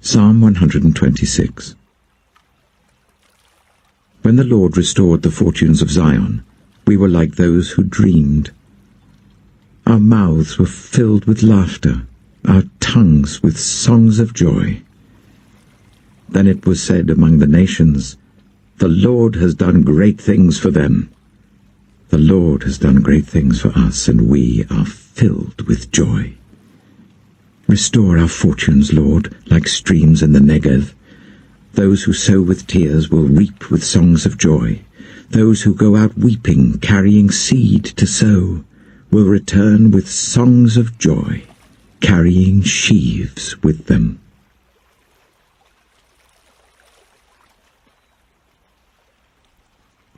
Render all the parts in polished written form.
Psalm 126. When the Lord restored the fortunes of Zion, we were like those who dreamed. Our mouths were filled with laughter, our tongues with songs of joy. Then it was said among the nations, "The Lord has done great things for them." The Lord has done great things for us, and we are filled with joy. Restore our fortunes, Lord, like streams in the Negev. Those who sow with tears will reap with songs of joy. Those who go out weeping, carrying seed to sow, will return with songs of joy, carrying sheaves with them.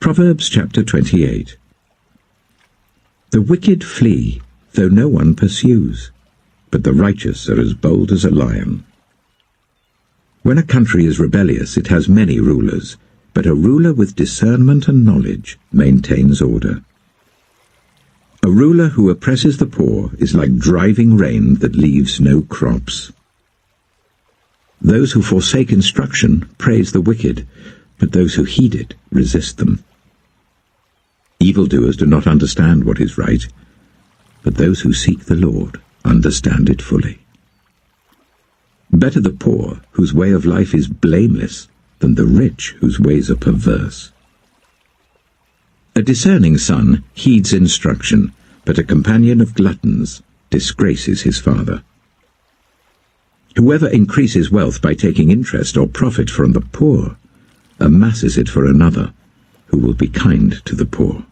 Proverbs chapter 28. The wicked flee, though no one pursues, but the righteous are as bold as a lion. When a country is rebellious, it has many rulers, but a ruler with discernment and knowledge maintains order. A ruler who oppresses the poor is like driving rain that leaves no crops. Those who forsake instruction praise the wicked, but those who heed it resist them. Evildoers do not understand what is right, but those who seek the Lord understand it fully. Better the poor, whose way of life is blameless, than the rich, whose ways are perverse. A discerning son heeds instruction, but a companion of gluttons disgraces his father. Whoever increases wealth by taking interest or profit from the poor amasses it for another, who will be kind to the poor.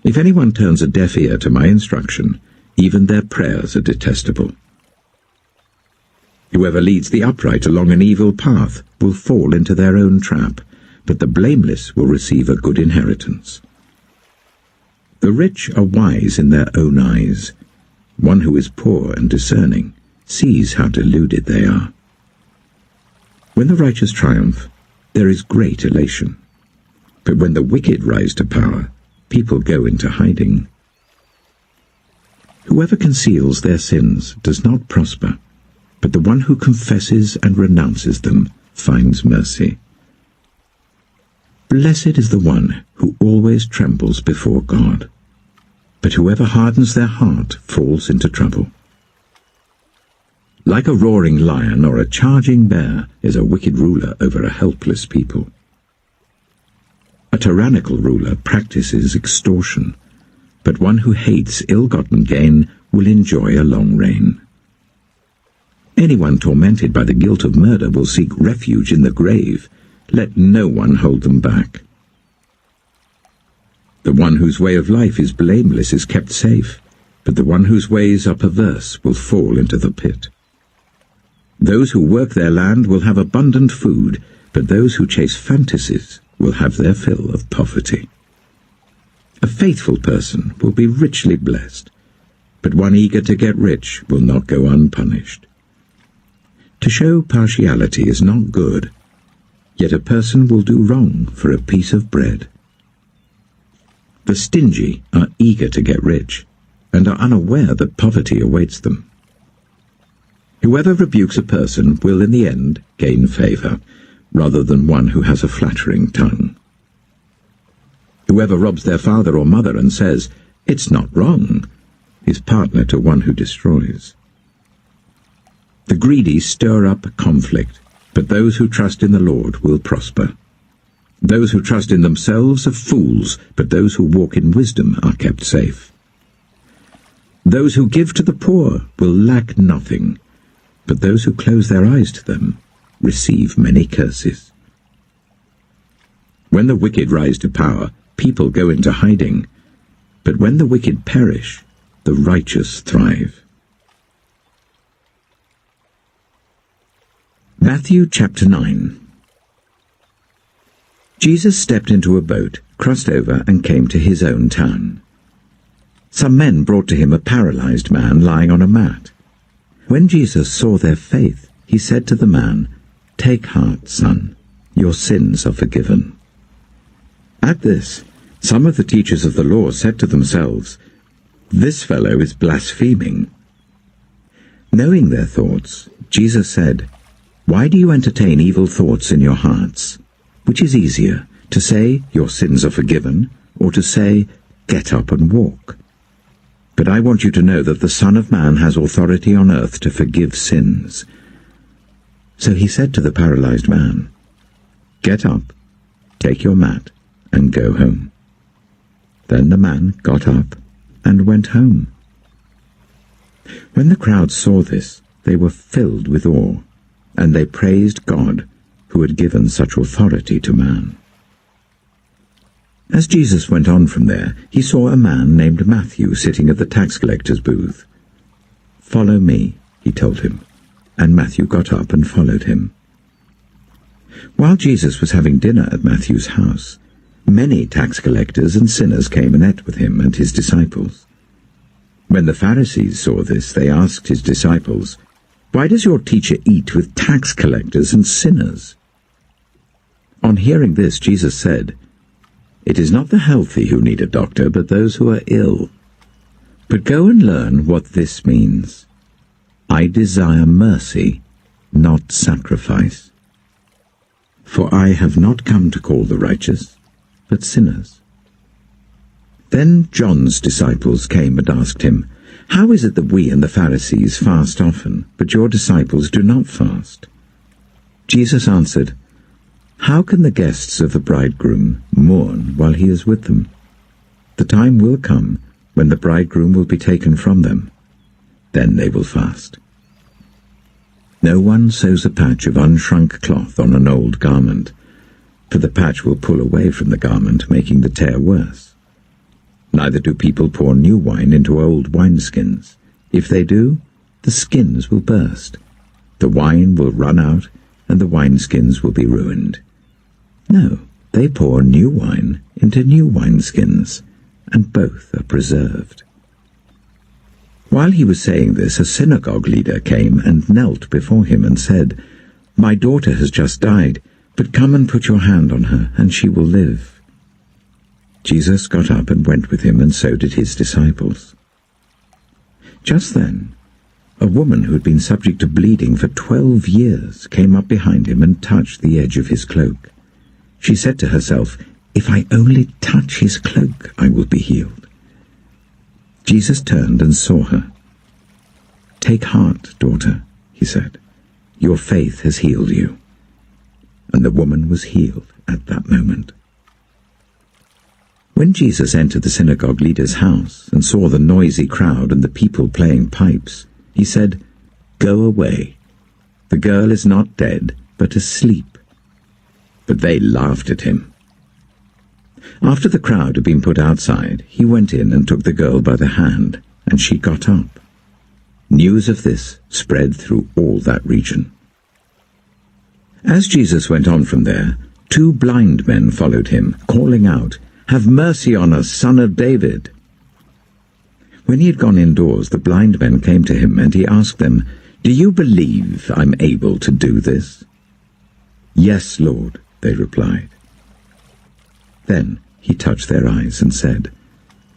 If anyone turns a deaf ear to my instruction, even their prayers are detestable. Whoever leads the upright along an evil path will fall into their own trap, but the blameless will receive a good inheritance. The rich are wise in their own eyes. One who is poor and discerning sees how deluded they are. When the righteous triumph, there is great elation. But when the wicked rise to power, people go into hiding. Whoever conceals their sins does not prosper, but the one who confesses and renounces them finds mercy. Blessed is the one who always trembles before God, but whoever hardens their heart falls into trouble. Like a roaring lion or a charging bear is a wicked ruler over a helpless people. A tyrannical ruler practices extortion, but one who hates ill-gotten gain will enjoy a long reign. Anyone tormented by the guilt of murder will seek refuge in the grave. Let no one hold them back. The one whose way of life is blameless is kept safe, but the one whose ways are perverse will fall into the pit. Those who work their land will have abundant food, but those who chase fantasies will have their fill of poverty. A faithful person will be richly blessed, but one eager to get rich will not go unpunished. To show partiality is not good, yet a person will do wrong for a piece of bread. The stingy are eager to get rich, and are unaware that poverty awaits them. Whoever rebukes a person will in the end gain favor, rather than one who has a flattering tongue. Whoever robs their father or mother and says, "It's not wrong," is partner to one who destroys. The greedy stir up conflict, but those who trust in the Lord will prosper. Those who trust in themselves are fools, but those who walk in wisdom are kept safe. Those who give to the poor will lack nothing, but those who close their eyes to them receive many curses. When the wicked rise to power, people go into hiding, but when the wicked perish, the righteous thrive. Matthew chapter 9. Jesus stepped into a boat, crossed over, and came to his own town. Some men brought to him a paralyzed man lying on a mat. When Jesus saw their faith, he said to the man, "Take heart, son, your sins are forgiven." At this, some of the teachers of the law said to themselves, "This fellow is blaspheming." Knowing their thoughts, Jesus said, "Why do you entertain evil thoughts in your hearts? Which is easier, to say, 'Your sins are forgiven,' or to say, 'Get up and walk'? But I want you to know that the Son of Man has authority on earth to forgive sins." So he said to the paralyzed man, "Get up, take your mat, and go home." Then the man got up and went home. When the crowd saw this, they were filled with awe, and they praised God, who had given such authority to man. As Jesus went on from there, he saw a man named Matthew sitting at the tax collector's booth. "Follow me," he told him, and Matthew got up and followed him. While Jesus was having dinner at Matthew's house, many tax collectors and sinners came and ate with him and his disciples. When the Pharisees saw this, they asked his disciples, "Why does your teacher eat with tax collectors and sinners?" On hearing this, Jesus said, "It is not the healthy who need a doctor, but those who are ill. But go and learn what this means. I desire mercy, not sacrifice. For I have not come to call the righteous, but sinners." Then John's disciples came and asked him, "How is it that we and the Pharisees fast often, but your disciples do not fast?" Jesus answered, "How can the guests of the bridegroom mourn while he is with them? The time will come when the bridegroom will be taken from them. Then they will fast. No one sews a patch of unshrunk cloth on an old garment, for the patch will pull away from the garment, making the tear worse. Neither do people pour new wine into old wineskins. If they do, the skins will burst. The wine will run out, and the wineskins will be ruined. No, they pour new wine into new wineskins, and both are preserved." While he was saying this, a synagogue leader came and knelt before him and said, "My daughter has just died, but come and put your hand on her, and she will live." Jesus got up and went with him, and so did his disciples. Just then, a woman who had been subject to bleeding for 12 years came up behind him and touched the edge of his cloak. She said to herself, "If I only touch his cloak, I will be healed." Jesus turned and saw her. "Take heart, daughter," he said. "Your faith has healed you." And the woman was healed at that moment. When Jesus entered the synagogue leader's house and saw the noisy crowd and the people playing pipes, he said, "Go away. The girl is not dead, but asleep." But they laughed at him. After the crowd had been put outside, he went in and took the girl by the hand, and she got up. News of this spread through all that region. As Jesus went on from there, 2 blind men followed him, calling out, "Have mercy on us, Son of David." When he had gone indoors, the blind men came to him, and he asked them, "Do you believe I'm able to do this?" "Yes, Lord," they replied. Then he touched their eyes and said,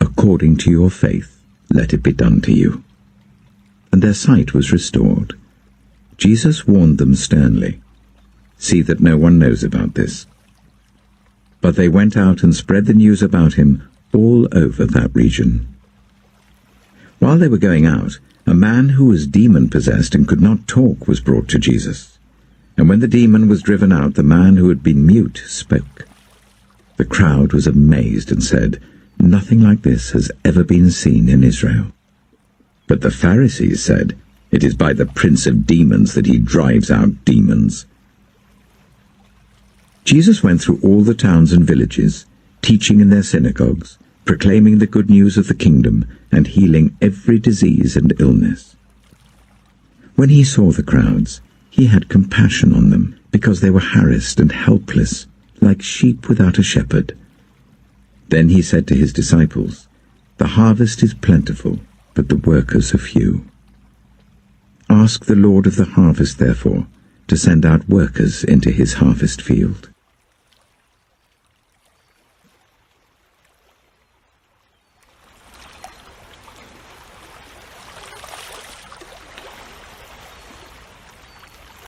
"According to your faith, let it be done to you." And their sight was restored. Jesus warned them sternly, "See that no one knows about this." But they went out and spread the news about him all over that region. While they were going out, a man who was demon-possessed and could not talk was brought to Jesus. And when the demon was driven out, the man who had been mute spoke. The crowd was amazed and said, "Nothing like this has ever been seen in Israel." But the Pharisees said, "It is by the prince of demons that he drives out demons." Jesus went through all the towns and villages, teaching in their synagogues, proclaiming the good news of the kingdom, and healing every disease and illness. When he saw the crowds, he had compassion on them, because they were harassed and helpless, like sheep without a shepherd. Then he said to his disciples, "The harvest is plentiful, but the workers are few. Ask the Lord of the harvest, therefore, to send out workers into his harvest field."